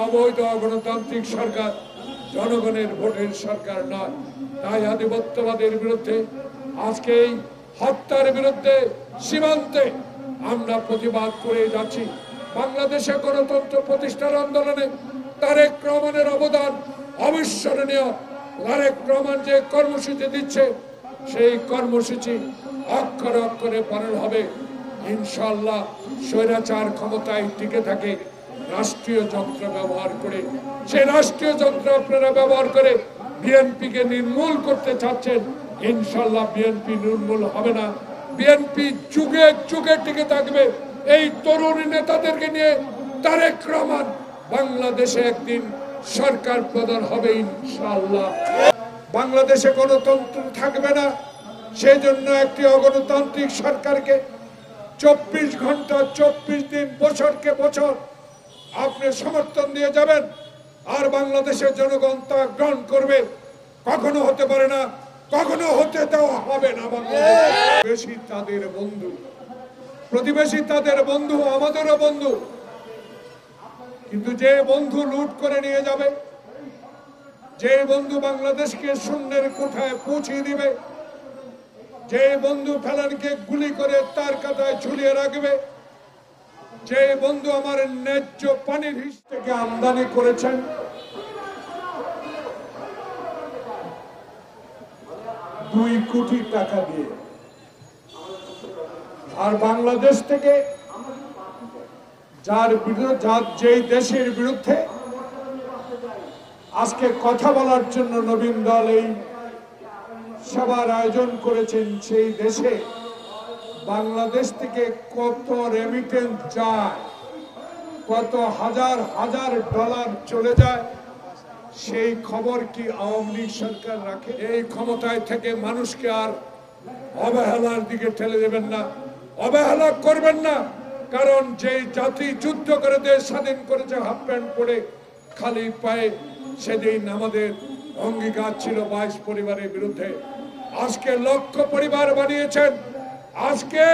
অবৈধ গণতান্ত্রিক সরকার, জনগণের ভোটের সরকার নয়। তাই আধিপত্যবাদের বিরুদ্ধে, আজকে এই হত্যার বিরুদ্ধে সীমান্তে আমরা প্রতিবাদ করে যাচ্ছি। বাংলাদেশে গণতন্ত্র প্রতিষ্ঠার আন্দোলনে তারেক রহমানের অবদান অবিস্মরণীয়। তারেক রহমান যে কর্মসূচি দিচ্ছে, সেই কর্মসূচি অক্ষরে অক্ষরে পালন হবে ইনশাআল্লাহ। স্বৈরাচার ক্ষমতায় টিকে থাকে রাষ্ট্রীয় যন্ত্র ব্যবহার করে। সেই রাষ্ট্রীয় যন্ত্র আপনারা ব্যবহার করে বিএনপিকে নির্মূল করতে চাচ্ছেন। ইনশাআল্লাহ বিএনপি নির্মূল হবে না। বিএনপি যুগে যুগে টিকে থাকবে। এই তরুণ নেতাদেরকে নিয়ে তারেক রহমান বাংলাদেশে একদিন সরকার প্রধান হবে ইনশাআল্লাহ। বাংলাদেশে গণতন্ত্র থাকবে না, সেই জন্য একটি অগণতান্ত্রিক সরকারকে 24 ঘন্টা 24 দিন বছরকে বছর আপনি সমর্থন দিয়ে যাবেন, আর বাংলাদেশের জনগণ তা গ্রহণ করবে। কখনো হতে পারে না, কখনো হতে দেওয়া হবে না। বেশি তাদের বন্ধু, প্রতিবেশী তাদের বন্ধু, আমাদেরও বন্ধু। কিন্তু যে বন্ধু লুট করে নিয়ে যাবে, যে বন্ধু বাংলাদেশকে শূন্যের কোঠায় পৌঁছে দিবে, যে বন্ধু ফেলানকে গুলি করে তার কাঁটায় ঝুলিয়ে রাখবে, যে বন্ধু আমার ন্যায্য পানির হিস থেকে আমদানি করেছেন, $2 কোটি টাকা দিয়ে, আর বাংলাদেশ থেকে যেই দেশের বিরুদ্ধে আজকে কথা বলার জন্য নবীন দল এই সভার আয়োজন করেছেন, সেই দেশে বাংলাদেশ থেকে কত রেমিটেন্স যায়, কত হাজার হাজার ডলার চলে যায়, সেই খবর কি আওয়ামী লীগ সরকার রাখে? এই ক্ষমতায় থেকে মানুষকে আর অবহেলার দিকে ঠেলে দেবেন না, অবহেলা করবেন না। কারণ যে জাতি যুদ্ধ করে দেশ স্বাধীন করেছে হাফ প্যান্ট পরে খালি পায়ে, সেদিন আমাদের অঙ্গীকার ছিল 22 পরিবারের বিরুদ্ধে। আজকে লক্ষ পরিবার বানিয়েছেন। আজকে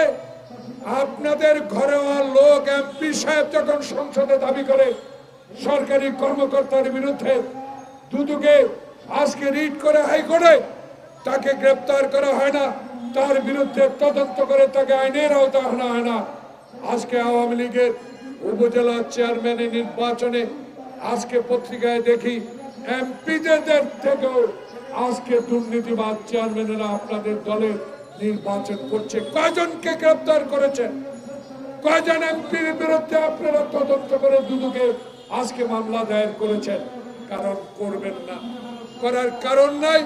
আপনাদের ঘরোয়া লোক এমপি সাহেব যখন সংসদে দাবি করে সরকারি কর্মকর্তার বিরুদ্ধে, দুদুকে আজকে রিট করে হাইকোর্টে, তাকে গ্রেপ্তার করা হয় না, তার বিরুদ্ধে তদন্ত করে তাকে আইনের আওতায় আনা হয় না। আজকে আওয়ামী লীগের উপজেলা চেয়ারম্যানের নির্বাচনে আজকে পত্রিকায় দেখি এমপিদের থেকেও আজকে দুর্নীতিবাদ চেয়ারম্যানেরা আপনাদের দলের নির্বাচন করছে। কয়জনকে গ্রেপ্তার করেছেন? কয়জন এমপির বিরুদ্ধে আপনারা তদন্ত করে দুদুকে আজকে মামলা দায়ের করেছেন? কারণ করবেন না, করার কারণ নাই।